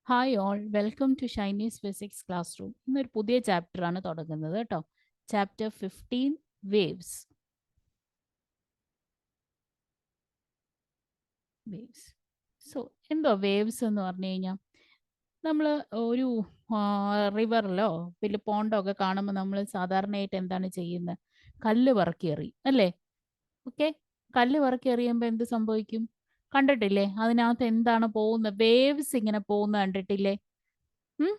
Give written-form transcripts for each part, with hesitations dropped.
Hi all, welcome to Shiny's physics class room. ഇന്നൊരു പുതിയ ചാപ്റ്ററാണ് തുടങ്ങുന്നത് കേട്ടോ. Chapter 15 waves. സോ എന്തോ വേവ്സ് എന്ന് പറഞ്ഞു കഴിഞ്ഞാൽ നമ്മൾ ഒരു റിവറിലോ വലിയ പോണ്ടോ ഒക്കെ കാണുമ്പോൾ നമ്മൾ സാധാരണയായിട്ട് എന്താണ് ചെയ്യുന്നത്? കല്ല് പറക്കി എറിയും അല്ലേ? ഓക്കെ, കല്ല് പറക്കി എറിയുമ്പോൾ എന്ത് സംഭവിക്കും? കണ്ടിട്ടില്ലേ? അതിനകത്ത് എന്താണ് പോകുന്നത്? വേവ്സ് ഇങ്ങനെ പോകുന്നത് കണ്ടിട്ടില്ലേ? ഉം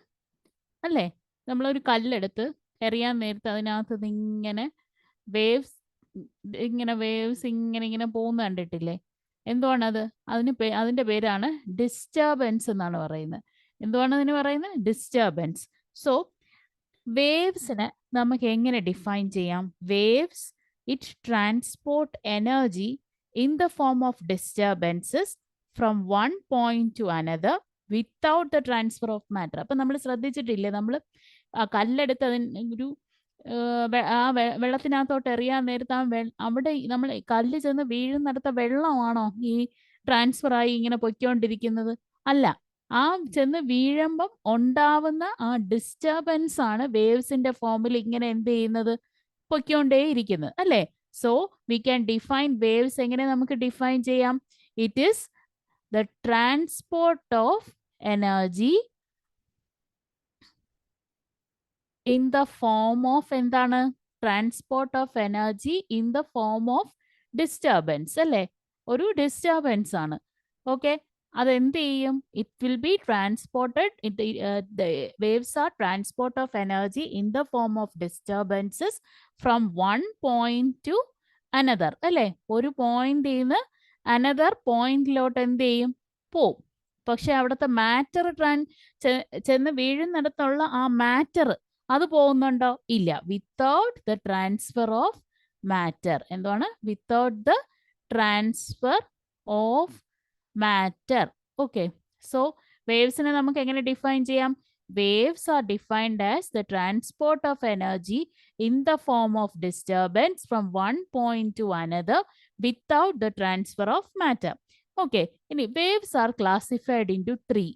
അല്ലേ? നമ്മളൊരു കല്ലെടുത്ത് എറിയാൻ നേരത്ത് അതിനകത്ത് ഇങ്ങനെ വേവ്സ് ഇങ്ങനെ പോകുന്നത് കണ്ടിട്ടില്ലേ? എന്തുവാണത്? അതിന്റെ പേരാണ് ഡിസ്റ്റർബൻസ് എന്നാണ് പറയുന്നത്. എന്തുവാണ് അതിന് പറയുന്നത്? ഡിസ്റ്റർബൻസ്. സോ വേവ്സിനെ നമുക്ക് എങ്ങനെ ഡിഫൈൻ ചെയ്യാം? Waves it transport energy in the form of disturbances from one point to another without the transfer of matter. അപ്പം നമ്മൾ ശ്രദ്ധിച്ചിട്ടില്ലേ? നമ്മൾ കല്ലെടുത്ത് അതിന് ഒരു വെള്ളത്തിനകത്തോട്ട് എറിയാൻ നേരത്ത് അവിടെ നമ്മൾ കല്ല് ചെന്ന് വീഴുന്നിടത്ത വെള്ളമാണോ ഈ ട്രാൻസ്ഫർ ആയി ഇങ്ങനെ പൊയ്ക്കൊണ്ടിരിക്കുന്നത്? അല്ല, ആ ചെന്ന് വീഴുമ്പം ഉണ്ടാവുന്ന ആ ഡിസ്റ്റർബൻസ് ആണ് വേവ്സിന്റെ ഫോമിൽ ഇങ്ങനെ എന്ത് ചെയ്യുന്നത്? പൊയ്ക്കൊണ്ടേയിരിക്കുന്നത് അല്ലേ? So we can define waves. എങ്ങനെ നമുക്ക് ഡിഫൈൻ ചെയ്യാം? It is the transport of energy in the form of എന്താണ്? Transport of energy in the form of disturbance അല്ലേ? ഒരു ഡിസ്റ്റർബൻസ് ആണ്. ഓക്കെ, അതെന്ത് ചെയ്യും? It will be transported. Waves are transport of energy in the form of disturbances from one point to another അല്ലേ? ഒരു പോയിന്റിൽ നിന്ന് അനദർ പോയിന്റിലോട്ട് എന്ത് ചെയ്യും? പോവും. പക്ഷെ അവിടുത്തെ മാറ്റർ ചെന്ന് വീഴുന്നിടത്തുള്ള ആ മാറ്റർ അത് പോകുന്നുണ്ടോ? ഇല്ല. Without the transfer of matter. എന്താണ്? Without the transfer of matter. Okay, so വേവ്സിനെ നമുക്ക് എങ്ങനെ ഡിഫൈൻ ചെയ്യാം? Waves are defined as the transport of energy in the form of disturbance from one point to another without the transfer of matter. Okay, ഇനി waves are classified into 3.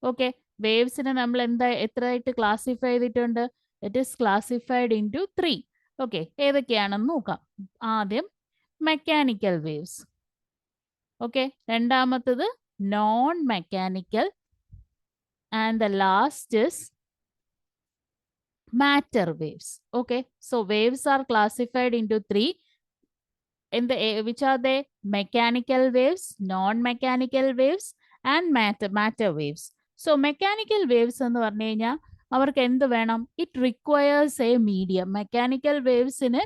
Okay, വേവ്സിനെ നമ്മൾ എത്രയായിട്ട് classify ചെയ്തിട്ടുണ്ട്? It is classified into 3. Okay, ഏതൊക്കെയാണെന്ന് നോക്കാം. ആദ്യം mechanical waves. Okay, രണ്ടാമത്തത് non mechanical, and the last is matter waves. Okay, so waves are classified into 3. Which are they? Mechanical waves, non-mechanical waves, and matter waves. So mechanical waves എന്ന് പറഞ്ഞു കഴിഞ്ഞാൽ അവർക്ക് എന്ത് വേണം? It requires a medium. Mechanical വേവ്സിന്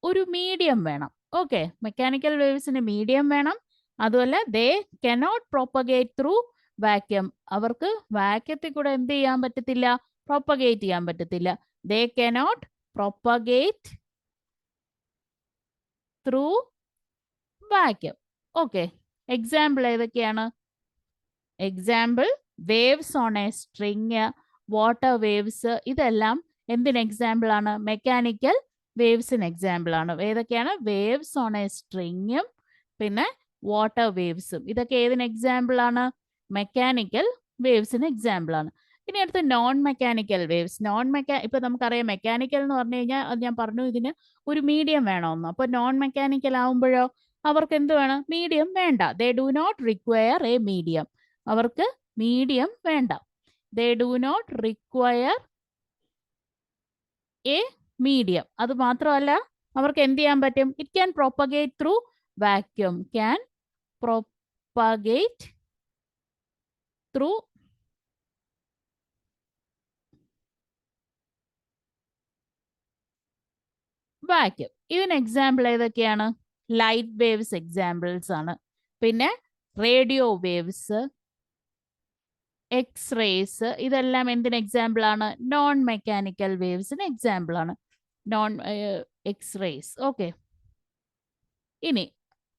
ഒരു medium വേണം. Okay, mechanical വേവ്സിന് മീഡിയം വേണം. അതുപോലെ they cannot propagate through vacuum. അവർക്ക് വാക്യത്തിൽ കൂടെ എന്ത് ചെയ്യാൻ പറ്റത്തില്ല? പ്രൊപ്പഗേറ്റ് ചെയ്യാൻ പറ്റത്തില്ല. They cannot propagate through vacuum. Okay, example ഏതൊക്കെയാണ്? Example waves on a string, water waves. ഇതെല്ലാം എന്തിന് എക്സാമ്പിൾ ആണ്? മെക്കാനിക്കൽ വേവ്സിന് എക്സാമ്പിൾ ആണ്. ഏതൊക്കെയാണ്? വേവ്സ് ഓൺ എ സ്ട്രിങ്ങും പിന്നെ വാട്ടർ വേവ്സും. ഇതൊക്കെ ഏതിന് എക്സാമ്പിൾ ആണ്? മെക്കാനിക്കൽ വേവ്സിന് എക്സാമ്പിൾ ആണ്. ഇനി അടുത്ത് നോൺ മെക്കാനിക്കൽ വേവ്സ്. ഇപ്പൊ നമുക്കറിയാം മെക്കാനിക്കൽ എന്ന് പറഞ്ഞു കഴിഞ്ഞാൽ അത് ഞാൻ പറഞ്ഞു ഇതിന് ഒരു മീഡിയം വേണമെന്ന്. അപ്പൊ നോൺ മെക്കാനിക്കൽ ആവുമ്പോഴോ അവർക്ക് എന്ത് വേണം? മീഡിയം വേണ്ട. They do not require a medium. അവർക്ക് മീഡിയം വേണ്ട. They do not require a medium. അത് മാത്രമല്ല അവർക്ക് എന്ത് ചെയ്യാൻ പറ്റും? It can propagate through vacuum. Can propagate through vacuum. ഇതിന് എക്സാമ്പിൾ ഏതൊക്കെയാണ്? ലൈറ്റ് വേവ്സ് എക്സാമ്പിൾസ് ആണ്. പിന്നെ റേഡിയോ വേവ്സ്, എക്സ്റേസ്, ഇതെല്ലാം എന്തിന് എക്സാമ്പിൾ ആണ്? നോൺ മെക്കാനിക്കൽ വേവ്സിന് എക്സാമ്പിൾ ആണ്. Non x-rays. ഓക്കെ, ഇനി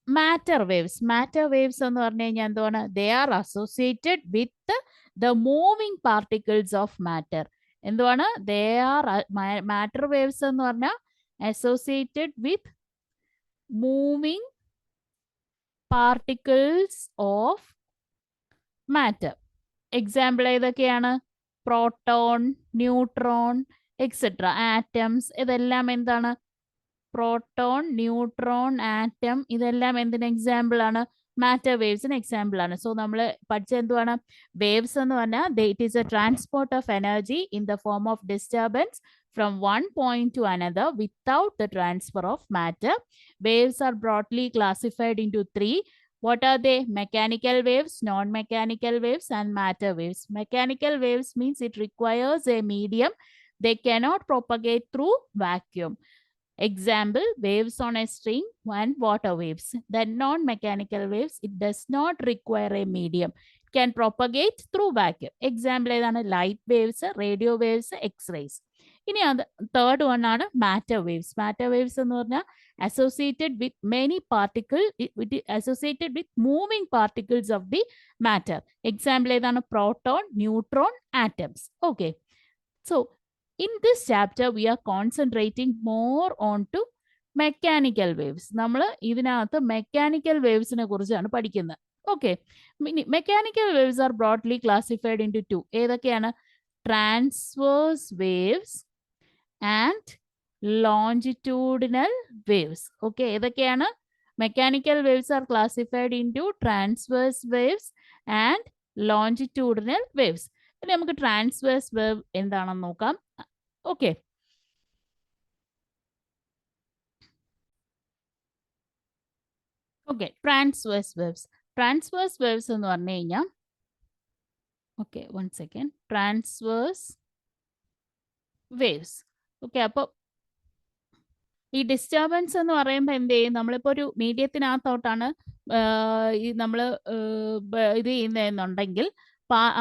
മാറ്റർ വേവ്സ്. മാറ്റർ വേവ്സ് എന്ന് പറഞ്ഞു കഴിഞ്ഞാൽ എന്താണ്? They are associated with the moving particles of matter. എന്തുവാണ്? ദേ ആർ മാറ്റർ വേവ്സ് എന്ന് പറഞ്ഞാൽ associated with moving particles of matter. Example ഏതൊക്കെയാണ്? പ്രോട്ടോൺ, ന്യൂട്രോൺ, എക്സെട്ര, ആറ്റംസ്, ഇതെല്ലാം എന്താണ്? പ്രോട്ടോൺ, ന്യൂട്രോൺ, ആറ്റം, ഇതെല്ലാം എന്തിന് എക്സാമ്പിൾ ആണ്? മാറ്റർ വേവ്സിന് എക്സാമ്പിൾ ആണ്. സോ നമ്മൾ പഠിച്ച എന്തുവാണ്? വേവ്സ് എന്ന് പറഞ്ഞാൽ it is A transport of energy in the form of disturbance from one point to another without the transfer of matter. Waves are broadly classified into three. What are they? Mechanical waves, non-mechanical waves, and matter waves. Mechanical waves means it requires a medium. They cannot propagate through vacuum. Example, waves on a string and water waves. Then non-mechanical waves, it does not require a medium. It can propagate through vacuum. Example ഏതാണ്? Light waves, radio waves, X-rays. ഇനി അത് third one ആണ് matter waves. Matter waves എന്ന് പറഞ്ഞാൽ associated with many particle, associated with moving particles of the matter. Example ഏതാണ്? Proton, neutron, atoms. Okay, so in this chapter we are concentrating more on to mechanical waves. നമ്മൾ ഇതിനകത്ത് mechanical വേവ്സിനെ കുറിച്ചാണ് പഠിക്കുന്നത്. Okay, mechanical waves are broadly classified into two. ഏതൊക്കെയാണ്? Transverse waves and longitudinal waves. Okay, ഏതൊക്കെയാണ്? Mechanical waves are classified into transverse waves and longitudinal waves. ഇനി നമുക്ക് transverse wave എന്താണെന്ന് നോക്കാം. Okay, okay, transverse waves. Transverse waves എന്ന് പറഞ്ഞു കഴിഞ്ഞാൽ, okay, one second, transverse waves. Okay, അപ്പോൾ ഈ ഡിസ്റ്റർബൻസ് എന്ന് പറയുമ്പോൾ എന്ത് ചെയ്യും? നമ്മളിപ്പോൾ ഒരു മീഡിയത്തിനകത്തോട്ടാണ് ഈ നമ്മൾ ഇത് ചെയ്യുന്നതെന്നുണ്ടെങ്കിൽ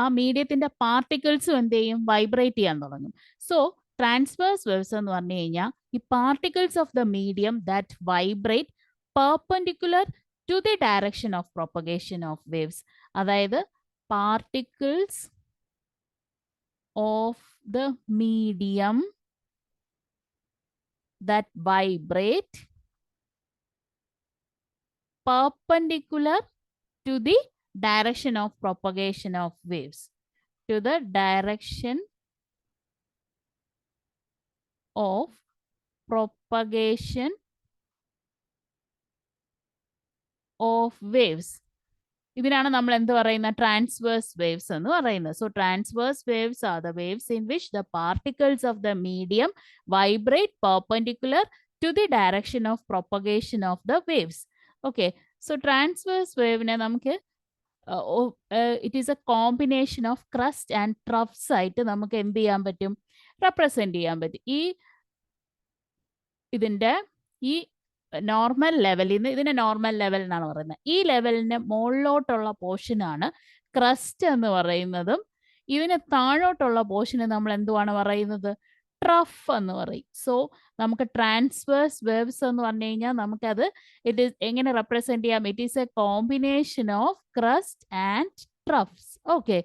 ആ മീഡിയത്തിന്റെ പാർട്ടിക്കിൾസും എന്ത് ചെയ്യും? വൈബ്രേറ്റ് ചെയ്യാൻ തുടങ്ങും. സോ ട്രാൻസ്വേഴ്സ് വേവ്സ് എന്ന് പറഞ്ഞു കഴിഞ്ഞാൽ ഈ particles of the medium that vibrate perpendicular to the direction of propagation of waves. അതായത് particles of the medium that vibrate perpendicular to the direction of propagation of waves, to the direction of propagation of waves. ഇതിനാണ് നമ്മൾ എന്ത് പറയുന്നത്? Transverse waves എന്ന് പറയുന്നത്. So transverse waves are the waves in which the particles of the medium vibrate perpendicular to the direction of propagation of the waves. Okay, so transverse വേവിനെ നമുക്ക് it is a combination of crest and troughs ആയിട്ട് നമുക്ക് എന്ത് ചെയ്യാൻ പറ്റും? Represent ചെയ്യാൻ പറ്റും. ഇതിന്റെ ഈ നോർമൽ ലെവലിൽ നിന്ന്, ഇതിനെ നോർമൽ ലെവൽ എന്നാണ് പറയുന്നത്. ഈ ലെവലിന് മുകളിലോട്ടുള്ള പോർഷനാണ് ക്രസ്റ്റ് എന്ന് പറയുന്നതും ഇതിന് താഴോട്ടുള്ള പോർഷന് നമ്മൾ എന്തുവാണ് പറയുന്നത്? ട്രഫ് എന്ന് പറയും. സോ നമുക്ക് ട്രാൻസ്വേഴ്സ് വേവ്സ് എന്ന് പറഞ്ഞു കഴിഞ്ഞാൽ നമുക്കത് ഇറ്റ് ഈസ് എങ്ങനെ റെപ്രസെന്റ് ചെയ്യാം? It is a combination of crest and troughs. Okay,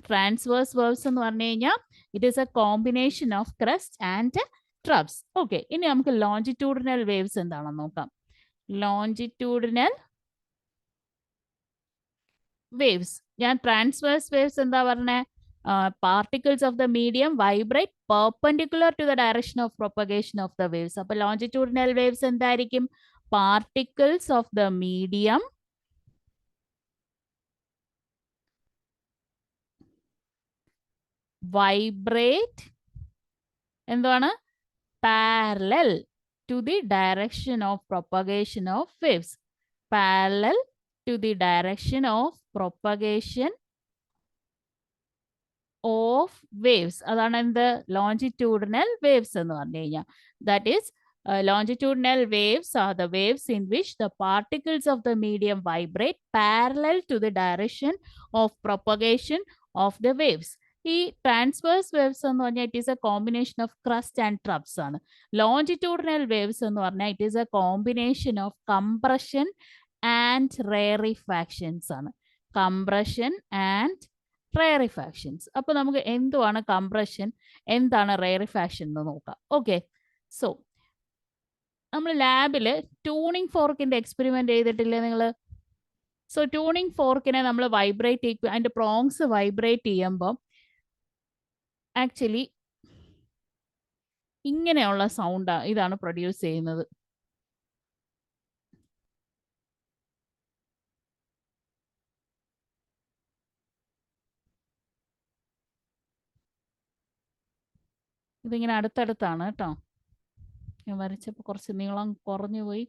transverse waves എന്ന് പറഞ്ഞു കഴിഞ്ഞാൽ it is a combination of crest and troughs. Okay, ഇനി നമുക്ക് ലോഞ്ചിറ്റ്യൂഡിനൽ വേവ്സ് എന്താണെന്ന് നോക്കാം. Longitudinal waves. ഞാൻ ട്രാൻസ്വേഴ്സ് വേവ്സ് എന്താ പറഞ്ഞേ? Particles of the medium vibrate perpendicular to the direction of propagation of the waves. അപ്പൊ ലോഞ്ചിറ്റ്യൂഡിനൽ വേവ്സ് എന്തായിരിക്കും? Particles of the medium vibrate എന്താണ്? parallel to the direction of propagation of waves. Parallel to the direction of propagation of waves. അതാണ് എന്ത്? longitudinal waves എന്ന് പറഞ്ഞു കഴിഞ്ഞാൽ. That is, longitudinal waves are the waves in which the particles of the medium vibrate parallel to the direction of propagation of the waves. ഈ transverse waves എന്ന് പറഞ്ഞാൽ it is a combination of crest and troughs ആണ്. Longitudinal waves എന്ന് പറഞ്ഞാൽ it is a combination of compression and rarefactions ആണ്. Compression and rarefactions. അപ്പൊ നമുക്ക് എന്തുവാണ് കംപ്രഷൻ, എന്താണ് റേറിഫാക്ഷൻ എന്ന് നോക്കാം. ഓക്കെ, സോ നമ്മൾ ലാബിൽ ട്യൂണിംഗ് ഫോർക്കിന്റെ എക്സ്പെരിമെന്റ് ചെയ്തിട്ടില്ലേ നിങ്ങൾ? സോ ട്യൂണിങ് ഫോർക്കിനെ നമ്മൾ വൈബ്രേറ്റ് അതിൻ്റെ പ്രോങ്സ് വൈബ്രേറ്റ് ചെയ്യുമ്പോൾ ആക്ച്വലി ഇങ്ങനെയുള്ള സൗണ്ട് ഇതാണ് പ്രൊഡ്യൂസ് ചെയ്യുന്നത്. ഇതിങ്ങനെ അടുത്തടുത്താണ് കേട്ടോ. ഞാൻ വരച്ചപ്പോൾ കുറച്ച് നീളം കുറഞ്ഞു പോയി,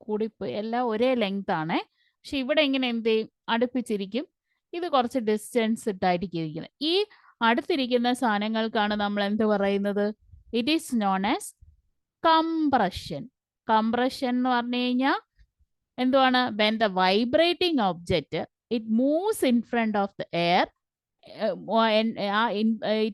കൂടിപ്പോയി. എല്ലാം ഒരേ ലെങ്ത് ആണ്. പക്ഷെ ഇവിടെ ഇങ്ങനെ എന്ത് ചെയ്യും, അടുപ്പിച്ചിരിക്കും. ഇത് കുറച്ച് ഡിസ്റ്റൻസ് ഇട്ടായിരിക്കും ഇരിക്കുന്നത്. ഈ അടുത്തിരിക്കുന്ന സാധനങ്ങൾക്കാണ് നമ്മൾ എന്ത് പറയുന്നത്? It is known as compression. Compression എന്ന് പറഞ്ഞു കഴിഞ്ഞാൽ എന്തുവാണ്? When the vibrating object it moves in front of the air.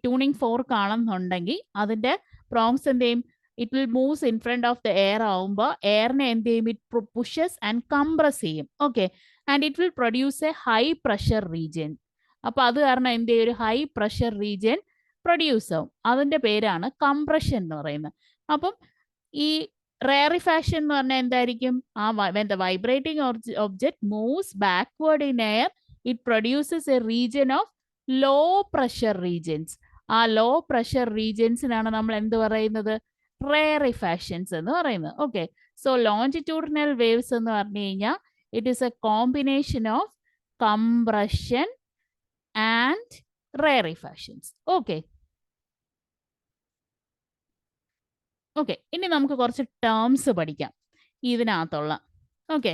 Tuning fork ആണെന്നുണ്ടെങ്കിൽ അതിന്റെ പ്രോങ്സ് എന്ത് ചെയ്യും? It will moves in front of the air ആവുമ്പോൾ എയറിനെ എന്ത് ചെയ്യും? ഇറ്റ് പുഷസ് ആൻഡ് കംപ്രസ് ചെയ്യും. Okay, and it will produce a high pressure region. അപ്പൊ അത് കാരണം എന്ത് ചെയ്യും? ഒരു ഹൈ പ്രഷർ റീജിയൻ പ്രൊഡ്യൂസ് ആവും. അതിന്റെ പേരാണ് കംപ്രഷൻ എന്ന് പറയുന്നത്. അപ്പം ഈ റേറിഫാക്ഷൻ എന്ന് പറഞ്ഞാൽ എന്തായിരിക്കും? when the vibrating object moves backward in air, it produces a region of low pressure regions. ആ ലോ പ്രഷർ റീജിയൻസിനാണ് നമ്മൾ എന്ത് പറയുന്നത്? റേറിഫാക്ഷൻസ് എന്ന് പറയുന്നത്. ഓക്കെ, സോ ലോഞ്ചിറ്റ്യൂഡിനൽ വേവ്സ് എന്ന് പറഞ്ഞു കഴിഞ്ഞാൽ it is a combination of compression and rarefactions. Okay, okay, ഇനി നമുക്ക് കുറച്ച് ടേംസ് പഠിക്കാം ഇതിനകത്തുള്ള. ഓക്കെ,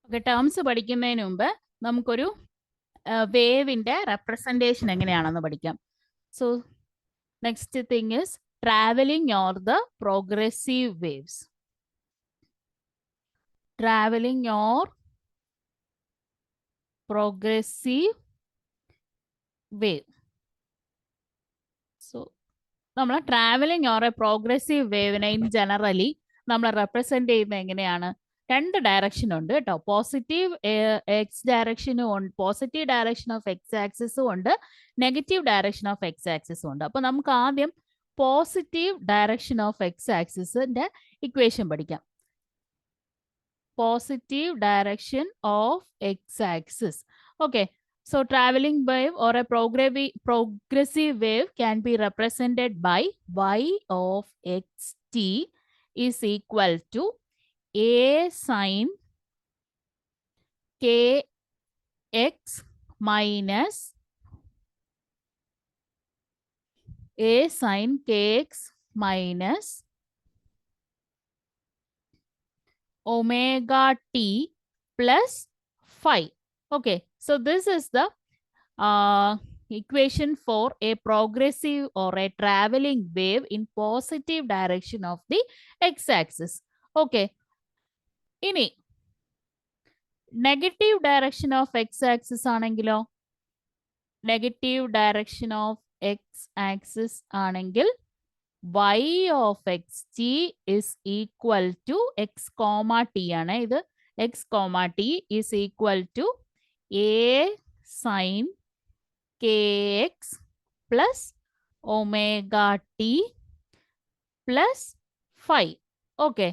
ഓക്കെ, ടേംസ് പഠിക്കുന്നതിന് മുമ്പ് നമുക്കൊരു വേവിന്റെ റെപ്രസെൻറ്റേഷൻ എങ്ങനെയാണെന്ന് പഠിക്കാം. So next thing is travelling or the progressive waves. Travelling or progressive wave. So നമ്മൾ ട്രാവലിംഗ് ഓർ എ പ്രോഗ്രസീവ് വേവിനെ ഇൻ ജനറലി നമ്മൾ റെപ്രസെന്റ് ചെയ്യുന്നത് എങ്ങനെയാണ്? രണ്ട് ഡയറക്ഷൻ ഉണ്ട് കേട്ടോ. പോസിറ്റീവ് എക്സ് ഡയറക്ഷനും ഉണ്ട്, പോസിറ്റീവ് ഡയറക്ഷൻ ഓഫ് എക്സ് ആക്സിസും ഉണ്ട്, നെഗറ്റീവ് ഡയറക്ഷൻ ഓഫ് എക്സ് ആക്സിസും ഉണ്ട്. അപ്പൊ നമുക്ക് ആദ്യം പോസിറ്റീവ് ഡയറക്ഷൻ ഓഫ് എക്സ് ആക്സിസിന്റെ ഇക്വേഷൻ പഠിക്കാം. Positive direction of x axis. Okay, so traveling wave or a progressive wave can be represented by y of xt is equal to a sin kx minus a sin kx minus omega t plus phi. Okay, so this is the equation for a progressive or a traveling wave in positive direction of the x-axis. Okay, ഇനി negative direction of x axis ആണെങ്കിലോ? Negative direction of x axis ആണെങ്കിൽ y of xt is equal to x comma t ആണ്. ഇത് x comma t is equal to a sin kx plus omega t plus phi. Okay,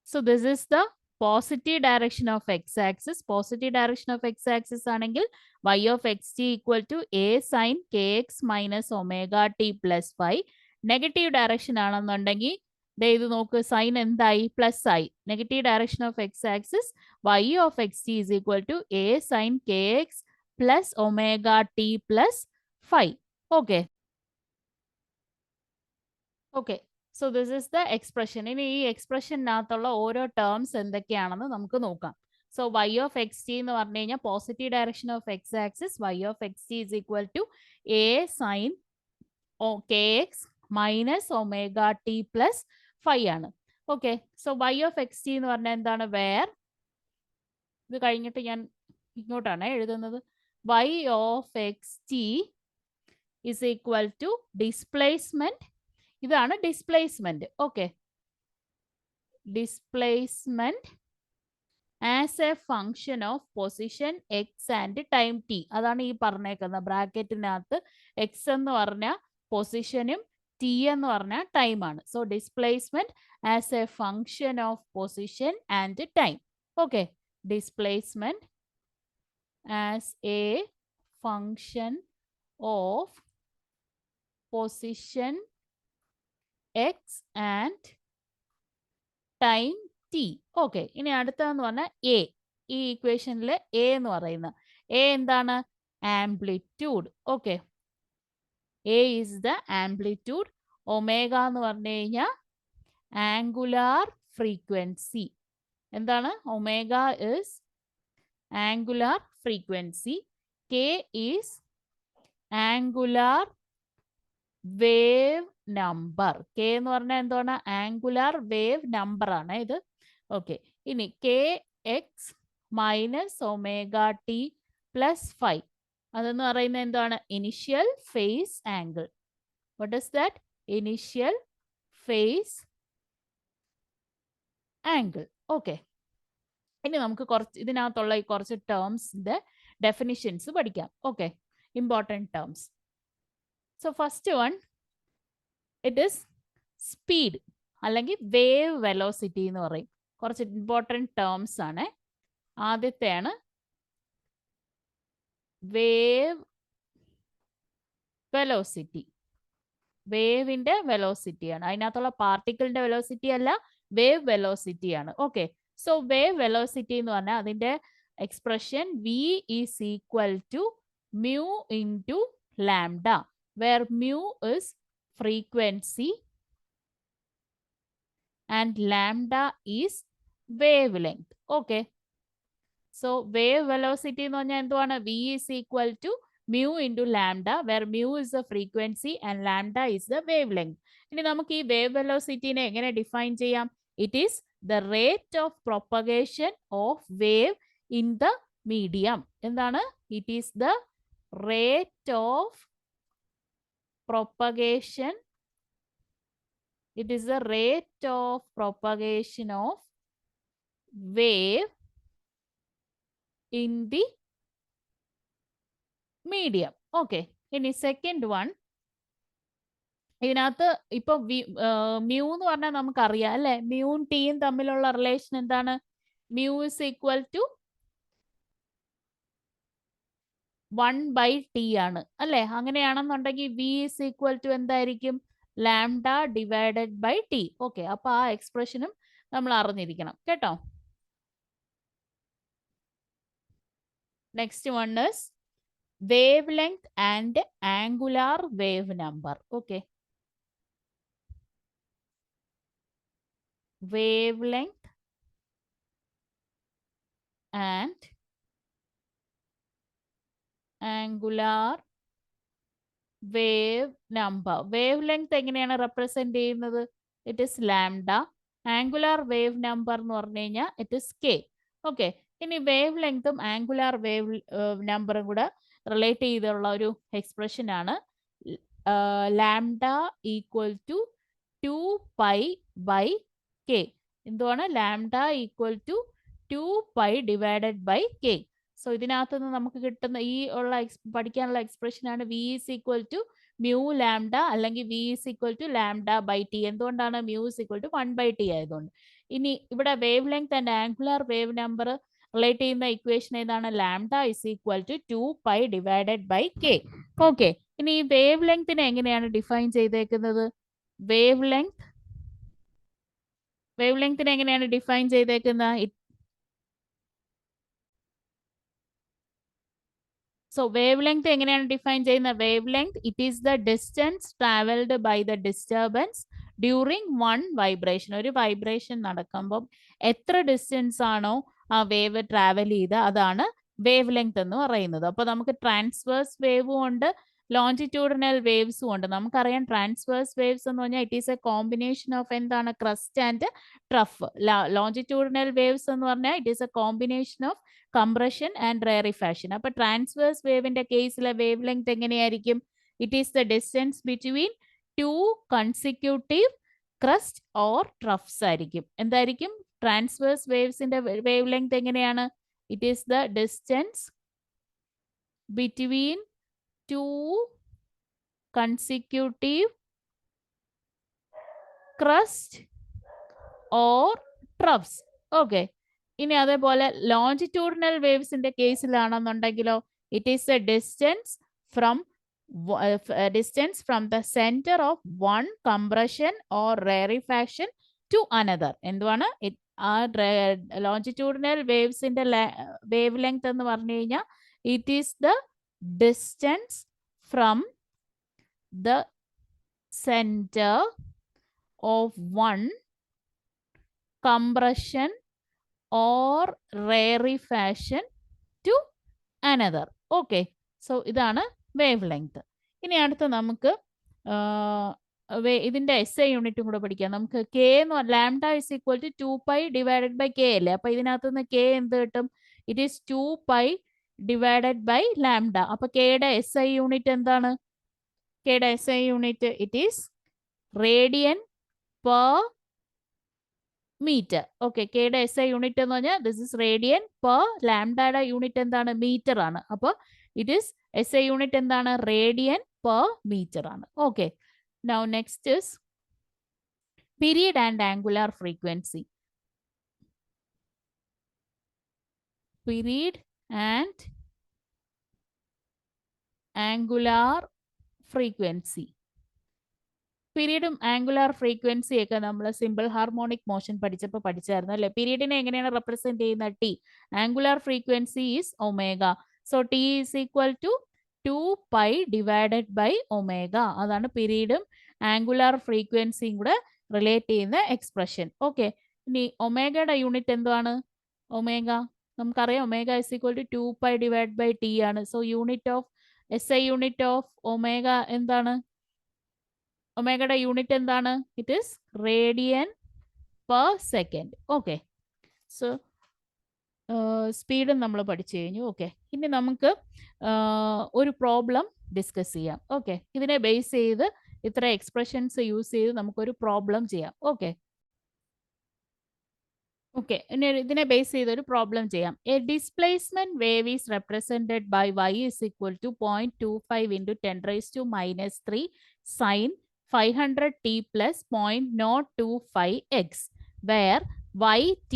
so this is the positive direction of x-axis. Positive direction of x-axis ആണെങ്കിൽ y of xt equal to a sin kx minus omega t plus phi. Negative direction ആണെന്നുണ്ടെങ്കിൽ ഇത് നോക്ക്, sine എന്തായി? Plus ആയി. Negative direction of x axis y of x t is equal to a sine k x plus omega t plus phi. Okay, okay, so this is the expression. ഇനി ഈ എക്സ്പ്രഷനകത്തുള്ള ഓരോ terms എന്തൊക്കെയാണെന്ന് നമുക്ക് നോക്കാം. So y of x t എന്ന് പറഞ്ഞു കഴിഞ്ഞാൽ positive direction of x axis y of x t is equal to a sine k x minus omega t plus phi ആണ്. Okay, so y of x t എന്ന് പറഞ്ഞാൽ എന്താണ്? Where, ഇത് കഴിഞ്ഞിട്ട് ഞാൻ ഇങ്ങോട്ടാണ് എഴുതുന്നത്. y of x t is equal to displacement. ഇതാണ് displacement. Okay, displacement as a function of position x and time t. അതാണ് ഈ പറഞ്ഞേക്കുന്നത് ബ്രാക്കറ്റിനകത്ത്. എക്സ് എന്ന് പറഞ്ഞ പൊസിഷനും ടി എന്ന് പറഞ്ഞാൽ ടൈം ആണ്. So displacement as a function of position and time. Okay, displacement as a function of position x and time T. Okay, ഇനി അടുത്തതെന്ന് പറഞ്ഞാൽ എ. ഈ ഇക്വേഷനിൽ എ എന്ന് പറയുന്നത് എ എന്താണ്? Amplitude. Okay, A is the amplitude. Omega എന്ന് പറഞ്ഞു കഴിഞ്ഞാൽ ആംഗുലാർ ഫ്രീക്വൻസി. എന്താണ്? Omega is angular frequency. K is angular wave number. K എന്ന് പറഞ്ഞാൽ എന്താണ്? ആംഗുലാർ വേവ് നമ്പർ ആണ് ഇത്. ഓക്കെ, ഇനി K x minus omega t plus 5 അതെന്ന് പറയുന്നത് എന്താണ്? Initial phase angle. What is that? Initial phase angle. Okay, ഇനി നമുക്ക് ഇതിനകത്തുള്ള ഈ കുറച്ച് ടേംസിന്റെ ഡെഫിനിഷൻസ് പഠിക്കാം. Okay, important terms. So first one, it is speed അല്ലെങ്കിൽ വേവ് വെലോസിറ്റി എന്ന് പറയും. കുറച്ച് ഇമ്പോർട്ടൻറ്റ് ടേംസ് ആണ്. ആദ്യത്തെയാണ് വേവ് വെലോസിറ്റി. വേവിന്റെ വെലോസിറ്റി ആണ്. അതിനകത്തുള്ള പാർട്ടിക്കിളിന്റെ വെലോസിറ്റി അല്ല, വേവ് വെലോസിറ്റി ആണ്. ഓക്കെ, സോ വേവ് വെലോസിറ്റി എന്ന് പറഞ്ഞാൽ അതിന്റെ expression v is equal to mu into lambda, where mu is frequency and lambda is wavelength. Okay, so wave velocity എന്ന് പറഞ്ഞാൽ എന്തുവാണ്? V is equal to mu into lambda, where mu is the frequency and lambda is the wavelength. ഇനി നമുക്ക് ഈ wave വെലോസിറ്റിനെ എങ്ങനെ define ചെയ്യാം? It is the rate of propagation of wave in the medium. എന്താണ്? It is the rate of propagation. It is the rate of propagation of wave in the medium. Okay, ഇനി second one, ഇതിനകത്ത് ഇപ്പൊ mu എന്ന് പറഞ്ഞാൽ നമുക്കറിയാം അല്ലെ, മ്യൂവും ടിയും തമ്മിലുള്ള റിലേഷൻ എന്താണ്? Mu is equal to 1/t ആണ് അല്ലെ. അങ്ങനെയാണെന്നുണ്ടെങ്കിൽ വി ഇസ് ഈക്വൽ ടു എന്തായിരിക്കും? Lambda divided by t. Okay, അപ്പൊ ആ എക്സ്പ്രഷനും നമ്മൾ അറിഞ്ഞിരിക്കണം കേട്ടോ. Next one is wavelength and angular wave number. Okay, wavelength and angular wave number. Wavelength എങ്ങനെയാണ് റെപ്രസെന്റ് ചെയ്യുന്നത്? It is lambda. Angular wave number എന്ന് പറഞ്ഞു കഴിഞ്ഞാൽ ഇറ്റ് ഇസ് കെ. ഓക്കെ, ഇനി വേവ് ലെങ്തും ആംഗുലാർ വേവ് നമ്പറും കൂടെ റിലേറ്റ് ചെയ്തുള്ള ഒരു എക്സ്പ്രഷൻ ആണ് ലാംഡ ഈക്വൽ ടു 2π/k. എന്തുവാണ്? Lambda equal to 2π divided by k. So ഇതിനകത്ത് നിന്ന് നമുക്ക് കിട്ടുന്ന ഈ ഉള്ള പഠിക്കാനുള്ള എക്സ്പ്രഷൻ ആണ് v is equal to mu lambda അല്ലെങ്കിൽ v is equal to lambda by t. എന്തുകൊണ്ടാണ്? Mu is equal to 1/t ആയതുകൊണ്ട്. ഇനി ഇവിടെ wavelength and angular wave number relate ചെയ്യുന്ന ഇക്വേഷൻ ഏതാണ്? Lambda is equal to 2π divided by k. Okay, ഇനി ഈ wave ലെങ്തിനെ എങ്ങനെയാണ് ഡിഫൈൻ ചെയ്തേക്കുന്നത്? വേവ് ലെങ്തിനെ എങ്ങനെയാണ് ഡിഫൈൻ ചെയ്തേക്കുന്നത്? സോ വേവ് ലെങ്ത് എങ്ങനെയാണ് ഡിഫൈൻ ചെയ്യുന്നത്? Wavelength it is the distance travelled by the disturbance during one vibration. ഒരു വൈബ്രേഷൻ നടക്കുമ്പോൾ എത്ര ഡിസ്റ്റൻസ് ആണോ ആ വേവ് ട്രാവൽ ചെയ്ത് അതാണ് വേവ് ലെങ്ത് എന്ന് പറയുന്നത്. അപ്പൊ നമുക്ക് ട്രാൻസ്വേഴ്സ് വേവും ഉണ്ട്, ലോഞ്ചിറ്റ്യൂഡിനൽ വേവ്സും ഉണ്ട്. നമുക്കറിയാം ട്രാൻസ്വേഴ്സ് വേവ്സ് എന്ന് പറഞ്ഞാൽ it is a combination of എന്താണ്? Crest and trough. Longitudinal waves എന്ന് പറഞ്ഞാൽ it is a combination of compression and rarefaction. അപ്പൊ ട്രാൻസ്വേഴ്സ് വേവിന്റെ കേസിലെ വേവ് ലെങ്ത് എങ്ങനെയായിരിക്കും? It is the distance between 2 consecutive crest or troughs ആയിരിക്കും. എന്തായിരിക്കും? ട്രാൻസ്വേഴ്സ് വേവ്സിന്റെ വേവ് ലെങ്ത് എങ്ങനെയാണ്? It is the distance between 2 consecutive crest or troughs. Okay, ഇനി അതേപോലെ ലോഞ്ചിറ്റ്യൂഡിനൽ വേവ്സിന്റെ കേസിലാണെന്നുണ്ടെങ്കിലോ it is a distance from the centre of one compression or rarefaction to another. എന്തുവാണ് ആ ലോഞ്ചിറ്റ്യൂഡിനൽ വേവ്സിന്റെ വേവ് ലെങ്ത് എന്ന് പറഞ്ഞു കഴിഞ്ഞാൽ it is the distance from the centre of one compression or rarefaction to another. Okay, so ഇതാണ് wavelength. ഇനി അടുത്ത നമുക്ക് ഇതിന്റെ SI യൂണിറ്റും കൂടെ പഠിക്കാം. നമുക്ക് കെ എന്ന് lambda is equal to 2π divided by k അല്ലേ. അപ്പൊ ഇതിനകത്ത് നിന്ന് കെ എന്ത് കിട്ടും? It is 2π divided by lambda. അപ്പൊ കെയുടെ SI യൂണിറ്റ് എന്താണ്? കെയുടെ SI unit it is radian per metre. Okay, കെയുടെ SI യൂണിറ്റ് എന്ന് പറഞ്ഞാൽ ദിസ് ഇസ് റേഡിയൻ പെർ ലാംഡയുടെ യൂണിറ്റ് എന്താണ്? മീറ്റർ ആണ്. അപ്പോൾ ഇറ്റ് ഈസ് SI യൂണിറ്റ് എന്താണ്? റേഡിയൻ പെർ മീറ്റർ ആണ്. Okay, now next is period and angular frequency. Period and angular frequency. പീരീഡും ആംഗുലാർ ഫ്രീക്വൻസി ഒക്കെ നമ്മൾ സിമ്പിൾ ഹാർമോണിക് മോഷൻ പഠിച്ചപ്പോൾ പഠിച്ചായിരുന്നു അല്ലേ. പീരീഡിനെ എങ്ങനെയാണ് റെപ്രസെന്റ് ചെയ്യുന്നത്? T. Angular frequency is omega. So t is equal to 2π divided by omega. അതാണ് പീരീഡും angular ഫ്രീക്വൻസിയും കൂടെ റിലേറ്റ് ചെയ്യുന്ന എക്സ്പ്രഷൻ. ഓക്കെ, ഇനി ഒമേഗയുടെ യൂണിറ്റ് എന്താണ്? ഒമേഗ നമുക്കറിയാം, omega is equal to 2π divide by t ആണ്. So unit of SI unit of omega എന്താണ്? ഒമേഗയുടെ യൂണിറ്റ് എന്താണ്? It is radian per second. Okay, so സ്പീഡും നമ്മൾ പഠിച്ചു കഴിഞ്ഞു. ഓക്കെ, ഇനി നമുക്ക് ഒരു പ്രോബ്ലം ഡിസ്കസ് ചെയ്യാം. ഓക്കെ, ഇതിനെ ബേസ് ചെയ്ത് ഇത്ര എക്സ്പ്രഷൻസ് യൂസ് ചെയ്ത് നമുക്കൊരു പ്രോബ്ലം ചെയ്യാം. ഓക്കെ ഓക്കെ, ഇനി ഇതിനെ ബേസ് ചെയ്ത് ഒരു പ്രോബ്ലം ചെയ്യാം. A displacement wave is represented by y is equal to 0.25 into 10⁻³ sine 500t plus 0.025x, where y, t,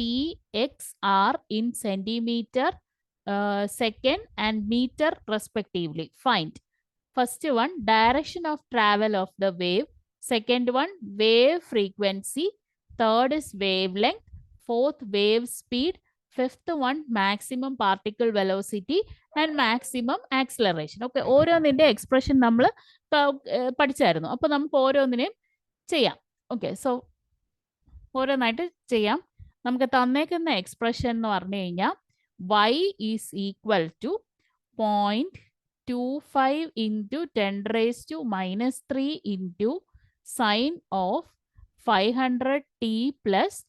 x are in centimeter, second and meter respectively. Find first one direction of travel of the wave, second one wave frequency, third is wavelength, fourth wave speed, fifth one maximum particle velocity and maximum acceleration. Okay, ഓരോന്നിന്റെ expression നമ്മൾ പഠിച്ചായിരുന്നു. അപ്പൊ നമുക്ക് ഓരോന്നിനെയും ചെയ്യാം. Okay, so ഓരോന്നായിട്ട് ചെയ്യാം. നമുക്ക് തന്നേക്കുന്ന expression എന്ന് പറഞ്ഞു കഴിഞ്ഞാൽ y is equal to 0.25 into 10⁻³ into sine of 500t plus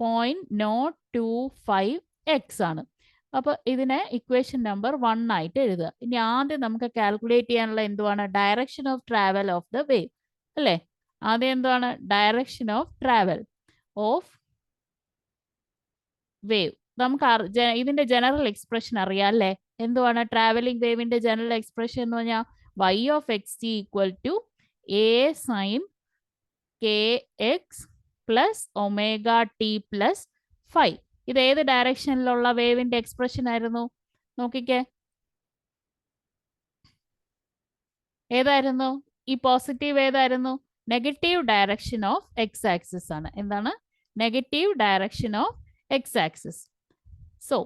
0.025x ആണ്. അപ്പൊ ഇതിനെ ഇക്വേഷൻ നമ്പർ 1 ആയിട്ട് എഴുതുക. ഇനി ആദ്യം നമുക്ക് കാൽക്കുലേറ്റ് ചെയ്യാനുള്ള എന്തുവാണ്? Direction of travel of the wave അല്ലേ. ആദ്യം എന്താണ്? Direction of travel of wave. നമുക്ക് ഇതിന്റെ ജനറൽ എക്സ്പ്രഷൻ അറിയാം അല്ലേ. എന്തുവാണ് ട്രാവലിംഗ് വേവിന്റെ ജനറൽ എക്സ്പ്രഷൻ എന്ന് പറഞ്ഞാൽ y of xt equal to a sine kx plus omega t plus 5. ഇത് ഏത് ഡയറക്ഷനിലുള്ള വേവിന്റെ എക്സ്പ്രഷൻ ആയിരുന്നു? നോക്കിക്കേ, ഏതായിരുന്നു? ഈ പോസിറ്റീവ് ഏതായിരുന്നു? Negative direction of x axis ആണ്. എന്താണ്? Negative direction of x axis. So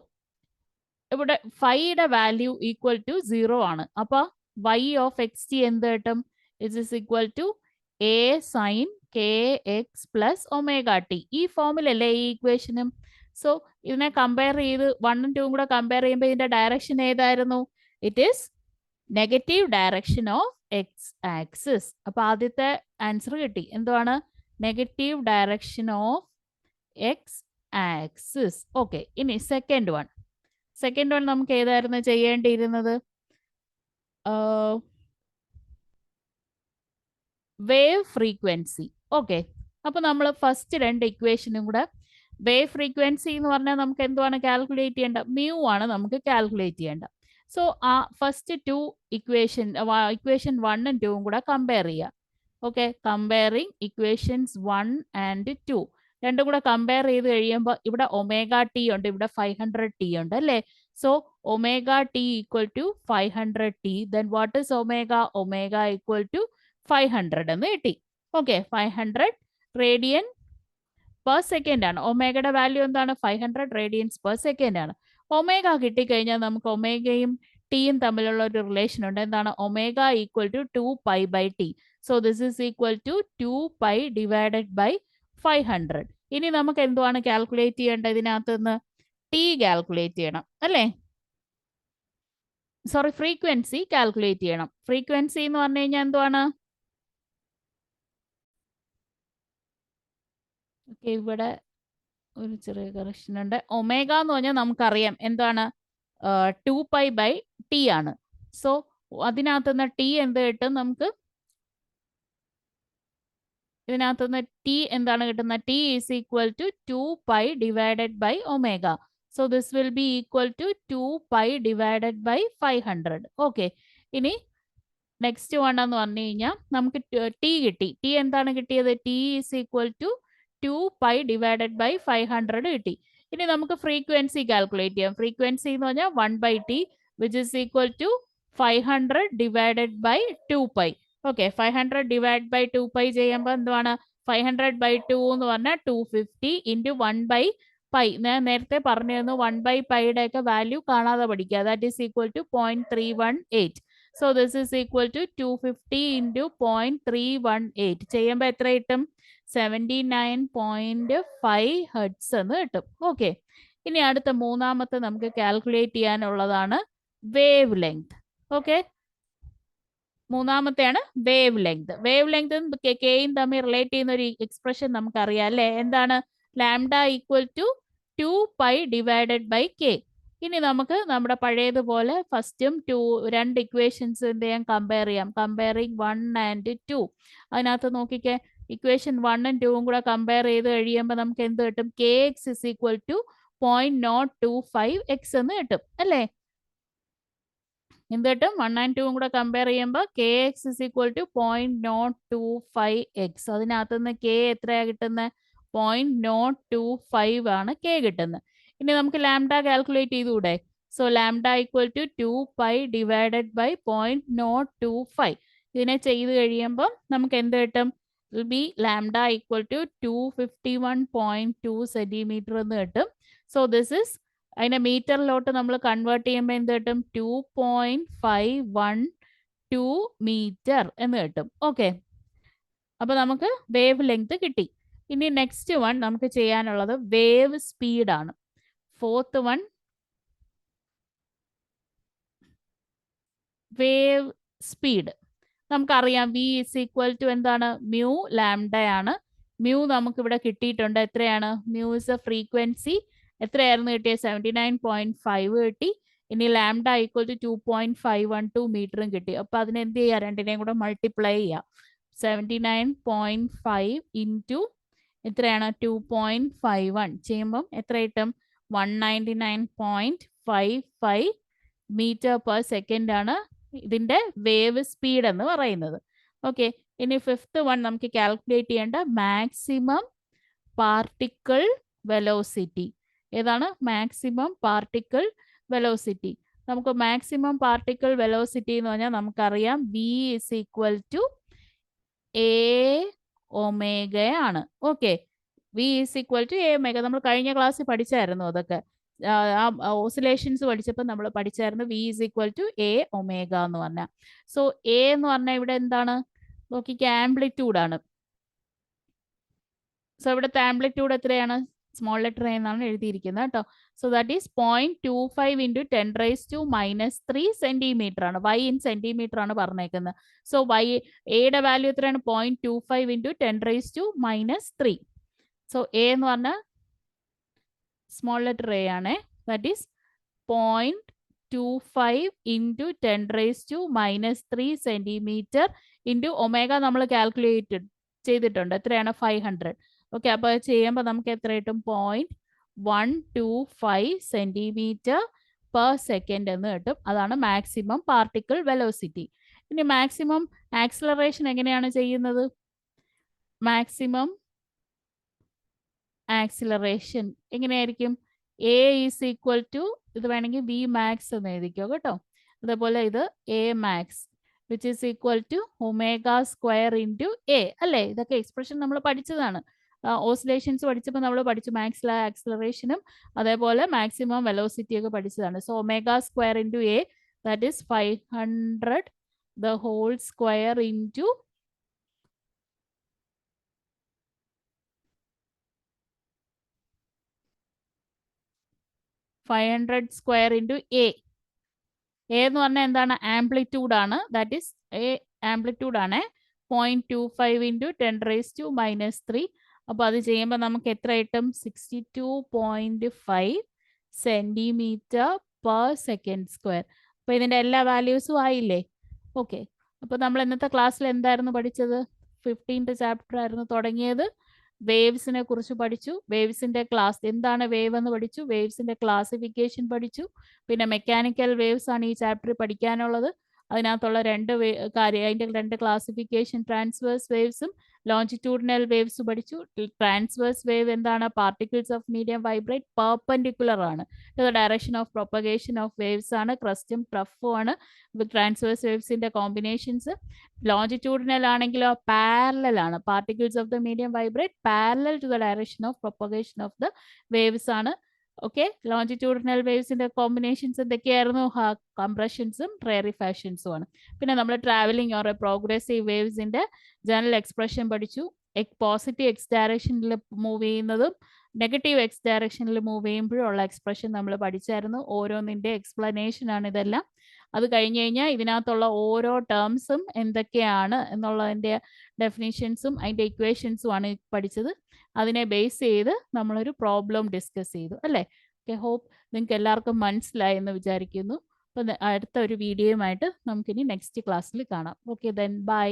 ഇവിടെ ഫൈയുടെ വാല്യൂ ഈക്വൽ ടു 0 ആണ്. അപ്പൊ y ഓഫ് എക്സ് ടി എന്ത് കിട്ടും? It is equal to a sine kx plus omega t. ഈ ഫോമിലല്ലേ ഈ ഇക്വേഷനും. സോ ഇതിനെ കമ്പയർ ചെയ്ത് 1 ഉം 2 കൂടെ കമ്പയർ ചെയ്യുമ്പോൾ ഇതിന്റെ ഡയറക്ഷൻ ഏതായിരുന്നു? It is negative direction of x axis. അപ്പൊ ആദ്യത്തെ ആൻസർ കിട്ടി. എന്തുവാണ്? Negative direction of x axis. Okay, ഇനി സെക്കൻഡ് വൺ നമുക്ക് ഏതായിരുന്നു ചെയ്യേണ്ടിയിരുന്നത്? Wave frequency. ഓക്കെ, അപ്പൊ നമ്മൾ ഫസ്റ്റ് രണ്ട് ഇക്വേഷനും കൂടെ വേവ് ഫ്രീക്വൻസി എന്ന് പറഞ്ഞാൽ നമുക്ക് എന്തുവാണ് കാൽക്കുലേറ്റ് ചെയ്യേണ്ട? മ്യൂ ആണ് നമുക്ക് കാൽക്കുലേറ്റ് ചെയ്യേണ്ട. സോ ആ ഫസ്റ്റ് 2 ഇക്വേഷൻ 1 ഉം 2 കൂടെ കമ്പയർ ചെയ്യുക. ഓക്കെ, കമ്പയറിങ് ഇക്വേഷൻസ് 1 ആൻഡ് 2 രണ്ടും കൂടെ കമ്പയർ ചെയ്ത് കഴിയുമ്പോൾ ഇവിടെ ഒമേഗ ടി ഉണ്ട്, ഇവിടെ 500 ടി ഉണ്ട് അല്ലേ. So omega t equal to 500 t, then what is omega? Omega equal to 500 എന്ന് കിട്ടി. ഓക്കെ, 500 റേഡിയൻ പെർ സെക്കൻഡ് ആണ്. ഒമേഗയുടെ വാല്യൂ എന്താണ്? 500 റേഡിയൻസ് പെർ സെക്കൻഡ് ആണ്. ഒമേഗ കിട്ടിക്കഴിഞ്ഞാൽ നമുക്ക് ഒമേഗയും ടിയും തമ്മിലുള്ള ഒരു റിലേഷൻ ഉണ്ട്. എന്താണ്? Omega equal to 2π by t. So this is equal to 2π divided by 500. ഇനി നമുക്ക് എന്തുവാണ് കാൽക്കുലേറ്റ് ചെയ്യേണ്ടത്? ഇതിനകത്ത് നിന്ന് ടി കാൽക്കുലേറ്റ് ചെയ്യണം അല്ലേ. സോറി, ഫ്രീക്വൻസി കാൽക്കുലേറ്റ് ചെയ്യണം. ഫ്രീക്വൻസി എന്ന് പറഞ്ഞു കഴിഞ്ഞാൽ എന്തുവാണ്? ഓക്കെ, ഇവിടെ ഒരു ചെറിയ കറക്ഷൻ ഉണ്ട്. ഒമേഗ എന്ന് പറഞ്ഞാൽ നമുക്കറിയാം എന്താണ്? 2π ബൈ ടി ആണ്. സോ അതിനകത്തുനിന്ന് ടി എന്ത് കിട്ടും നമുക്ക്? ഇതിനകത്തുനിന്ന് ടി എന്താണ് കിട്ടുന്നത്? T is equal to 2π divided by omega. So this will be equal to 2π divided by 500. Okay, ഇനി നെക്സ്റ്റ് വൺ എന്ന് പറഞ്ഞു കഴിഞ്ഞാൽ നമുക്ക് ടി കിട്ടി. ടി എന്താണ് കിട്ടിയത്? T is equal to 2π divided by 500 കിട്ടി. ഇനി നമുക്ക് ഫ്രീക്വൻസി കാൽക്കുലേറ്റ് ചെയ്യാം. ഫ്രീക്വൻസി എന്ന് പറഞ്ഞാൽ 1/t which is equal to 500 divided by 2π. Okay, 500 divide by 2π ചെയ്യുമ്പോൾ എന്താണ്? 500/2 എന്ന് പറഞ്ഞാൽ 250 ഇൻറ്റു 1/π. ഞാൻ നേരത്തെ പറഞ്ഞിരുന്നു 1/πയുടെ ഒക്കെ വാല്യൂ കാണാതെ പഠിക്കുക. That is equal to 0.318. So this is equal to 250 into 0.318 ചെയ്യുമ്പോൾ എത്ര കിട്ടും? 79.5 ഹെർട്സ് എന്ന് കിട്ടും. ഓക്കെ, ഇനി അടുത്ത മൂന്നാമത്തെ നമുക്ക് കാൽക്കുലേറ്റ് ചെയ്യാനുള്ളതാണ് വേവ് ലെങ്ത്. ഓക്കെ, മൂന്നാമത്തെയാണ് വേവ് ലെങ്ത്. വേവ് ലെങ്തും കെയും തമ്മിൽ റിലേറ്റ് ചെയ്യുന്ന ഒരു എക്സ്പ്രഷൻ നമുക്കറിയാം അല്ലേ. എന്താണ്? Lambda equal to 2π divided by k. ഇനി നമുക്ക് നമ്മുടെ പഴയതുപോലെ ഫസ്റ്റും രണ്ട് ഇക്വേഷൻസ് എന്ത് ചെയ്യാം? കമ്പയർ ചെയ്യാം. Comparing 1 and 2. അതിനകത്ത് നോക്കിക്കേ, ഇക്വേഷൻ 1ഉം 2ഉം കൂടെ കമ്പയർ ചെയ്ത് കഴിയുമ്പോൾ നമുക്ക് എന്ത് കിട്ടും? K x is equal to 0.025x എന്ന് കിട്ടും അല്ലേ. എന്ത് കിട്ടും? 1 and 2ഉം കൂടെ കമ്പയർ ചെയ്യുമ്പോൾ k x is equal to 0.025x. അതിനകത്ത് നിന്ന് കെ എത്രയാണ് കിട്ടുന്നത്? 0.025 ആണ് കെ കിട്ടുന്നത്. ഇനി നമുക്ക് ലാംഡ കാൽക്കുലേറ്റ് ചെയ്തുകൂടെ? So lambda equal to 2π divided by 0.025. ഇതിനെ ചെയ്ത് കഴിയുമ്പോൾ നമുക്ക് എന്ത് കിട്ടും? Will be lambda equal to 251.2 centimetre എന്ന് കിട്ടും. സോ ദിസ് ഇസ് അതിനെ മീറ്ററിലോട്ട് നമ്മൾ കൺവേർട്ട് ചെയ്യുമ്പോൾ എന്ത് കിട്ടും? 2.512 മീറ്റർ എന്ന് കിട്ടും. ഓക്കെ, അപ്പൊ നമുക്ക് വേവ് ലെങ്ത് കിട്ടി. ഇനി നെക്സ്റ്റ് വൺ നമുക്ക് ചെയ്യാനുള്ളത് വേവ് സ്പീഡാണ്. Fourth one wave speed. നമുക്കറിയാം വി ഇസ് ഈക്വൽ ടു എന്താണ്? മ്യൂ ലാംഡയാണ്. മ്യൂ നമുക്ക് ഇവിടെ കിട്ടിയിട്ടുണ്ട്. എത്രയാണ്? Mu is a frequency. എത്രയായിരുന്നു കിട്ടിയത്? 79.5 കിട്ടി. ഇനി ലാംഡ ഈക്വൽ ടു 2.512 മീറ്ററും കിട്ടി. അപ്പൊ അതിനെന്ത് ചെയ്യുക? രണ്ടിനെയും കൂടെ മൾട്ടിപ്ലൈ ചെയ്യുക. 79.5 ഇൻറ്റു എത്രയാണ്? 2.51 ചെയ്യുമ്പം എത്ര കിട്ടും? 199.55 മീറ്റർ പെർ സെക്കൻഡ് ആണ് ഇതിന്റെ വേവ് സ്പീഡ് എന്ന് പറയുന്നത്. ഓക്കെ, ഇനി ഫിഫ്ത്ത് വൺ നമുക്ക് കാൽക്കുലേറ്റ് ചെയ്യേണ്ട മാക്സിമം പാർട്ടിക്കിൾ വെലോസിറ്റി. ഏതാണ്? Maximum particle velocity. നമുക്ക് മാക്സിമം പാർട്ടിക്കിൾ വെലോസിറ്റി എന്ന് പറഞ്ഞാൽ നമുക്കറിയാം v is equal to a omega ആണ്. Okay, v is equal to a omega. നമ്മൾ കഴിഞ്ഞ ക്ലാസ്സിൽ പഠിച്ചായിരുന്നു അതൊക്കെ. ഓസിലേഷൻസ് പഠിച്ചപ്പോൾ നമ്മൾ പഠിച്ചായിരുന്നു v is equal to a omega എന്ന് പറഞ്ഞാൽ. സോ എ എന്ന് പറഞ്ഞാൽ ഇവിടെ എന്താണ്? നോക്കിക്ക്, ആംപ്ലിറ്റ്യൂഡ് ആണ്. സോ ഇവിടുത്തെ ആംപ്ലിറ്റ്യൂഡ് എത്രയാണ്? സ്മോൾ ലെറ്റർ എ എന്നാണ് എഴുതിയിരിക്കുന്നത് കേട്ടോ. So that is 0.25 into 10⁻³ centimetre ആണ്. വൈ ഇൻ സെന്റിമീറ്റർ ആണ് പറഞ്ഞേക്കുന്നത്. സോ വൈ എയുടെ വാല്യൂ എത്രയാണ്? 0.25 ഇൻറ്റു 10⁻³ സോ എ എന്ന് പറഞ്ഞാൽ സ്മോൾ ലെറ്റർ എ ആണ്. That is 0.25 into 10⁻³ centimetre into omega നമ്മൾ കാൽക്കുലേറ്റ് ചെയ്തിട്ടുണ്ട്. എത്രയാണ്? 500. ഓക്കെ, അപ്പോൾ ചെയ്യുമ്പോൾ നമുക്ക് എത്ര കിട്ടും? 0.125 സെന്റിമീറ്റർ പെർ സെക്കൻഡ് എന്ന് കിട്ടും. അതാണ് മാക്സിമം പാർട്ടിക്കിൾ വെലോസിറ്റി. ഇനി മാക്സിമം ആക്സിലറേഷൻ എങ്ങനെയാണ് ചെയ്യുന്നത്? മാക്സിമം ആക്സിലറേഷൻ എങ്ങനെയായിരിക്കും? എ ഈസ് ഈക്വൽ ടു, ഇത് വേണമെങ്കിൽ വി മാക്സ് എന്ന് എഴുതിക്കോ കേട്ടോ. അതേപോലെ ഇത് a max which is equal to omega square into a അല്ലേ? ഇതൊക്കെ എക്സ്പ്രഷൻ നമ്മൾ പഠിച്ചതാണ്. ഓസിലേഷൻസ് പഠിച്ചപ്പോൾ നമ്മൾ പഠിച്ചു മാക്സിമം ആക്സിലറേഷനും അതേപോലെ മാക്സിമം വെലോസിറ്റി ഒക്കെ പഠിച്ചതാണ്. So omega square into A that is 500 the whole square into 500 square into A. A എന്ന് പറഞ്ഞാൽ എന്താണ്? ആംപ്ലിറ്റ്യൂഡ് ആണ്. ദാറ്റ് ഈസ് എ ആംപ്ലിറ്റ്യൂഡ് ആണ്. 0.25 ഇൻറ്റു 10⁻³ അപ്പോൾ അത് ചെയ്യുമ്പോൾ നമുക്ക് എത്ര കിട്ടും? 62.5 സെൻറ്റിമീറ്റർ പെർ സെക്കൻഡ് സ്ക്വയർ. അപ്പോൾ ഇതിൻ്റെ എല്ലാ വാല്യൂസും ആയില്ലേ? ഓക്കെ. അപ്പോൾ നമ്മൾ ഇന്നത്തെ ക്ലാസ്സിൽ എന്തായിരുന്നു പഠിച്ചത്? 15th ചാപ്റ്റർ ആയിരുന്നു തുടങ്ങിയത്. വേവ്സിനെ കുറിച്ച് പഠിച്ചു. വേവ്സിന്റെ ക്ലാസ് എന്താണ് വേവ് എന്ന് പഠിച്ചു. വേവ്സിന്റെ ക്ലാസിഫിക്കേഷൻ പഠിച്ചു. പിന്നെ മെക്കാനിക്കൽ വേവ്സ് ആണ് ഈ ചാപ്റ്ററിൽ പഠിക്കാനുള്ളത്. അതിനകത്തുള്ള അതിൻ്റെ രണ്ട് ക്ലാസിഫിക്കേഷൻ ട്രാൻസ്വേഴ്സ് വേവ്സും ലോഞ്ചിറ്റ്യൂഡിനൽ വേവ്സ് പഠിച്ചു. ട്രാൻസ്വേഴ്സ് വേവ് എന്താണ്? Particles of medium vibrate perpendicular ആണ്. ഇത് direction of propagation of waves ആണ്. ക്രസ്റ്റും ട്രഫും ആണ് ട്രാൻസ്വേഴ്സ് വേവ്സിന്റെ കോമ്പിനേഷൻസ്. ലോഞ്ചിറ്റ്യൂഡിനൽ ആണെങ്കിലോ പാരലൽ ആണ്. Particles of the medium vibrate parallel to the direction of propagation of the waves ആണ്. ഓക്കെ. ലോഞ്ചിറ്റ്യൂഡിനൽ വേവ്സിന്റെ കോമ്പിനേഷൻസ് എന്തൊക്കെയായിരുന്നു? കംപ്രഷൻസും റേറിഫാക്ഷൻസും ആണ്. പിന്നെ നമ്മൾ ട്രാവലിംഗ് ഓർ പ്രോഗ്രസീവ് വേവ്സിന്റെ ജനറൽ എക്സ്പ്രഷൻ പഠിച്ചു. പോസിറ്റീവ് എക്സ് ഡയറക്ഷനിൽ മൂവ് ചെയ്യുന്നതും നെഗറ്റീവ് എക്സ് ഡയറക്ഷനിൽ മൂവ് ചെയ്യുമ്പോഴുള്ള എക്സ്പ്രഷൻ നമ്മൾ പഠിച്ചായിരുന്നു. ഓരോന്നിൻ്റെ എക്സ്പ്ലനേഷൻ ആണ് ഇതെല്ലാം. അത് കഴിഞ്ഞ് കഴിഞ്ഞാൽ ഇതിനകത്തുള്ള ഓരോ ടേംസും എന്തൊക്കെയാണ് എന്നുള്ളതിൻ്റെ ഡെഫിനിഷൻസും അതിൻ്റെ ഇക്വേഷൻസും ആണ് പഠിച്ചത്. അതിനെ ബേസ് ചെയ്ത് നമ്മളൊരു പ്രോബ്ലം ഡിസ്കസ് ചെയ്തു അല്ലേ? ഓക്കെ. ഹോപ്പ് നിങ്ങൾക്ക് എല്ലാവർക്കും മനസ്സിലായി എന്ന് വിചാരിക്കുന്നു. അപ്പം അടുത്ത ഒരു വീഡിയോയുമായിട്ട് നമുക്കിനി നെക്സ്റ്റ് ക്ലാസ്സിൽ കാണാം. Okay then bye.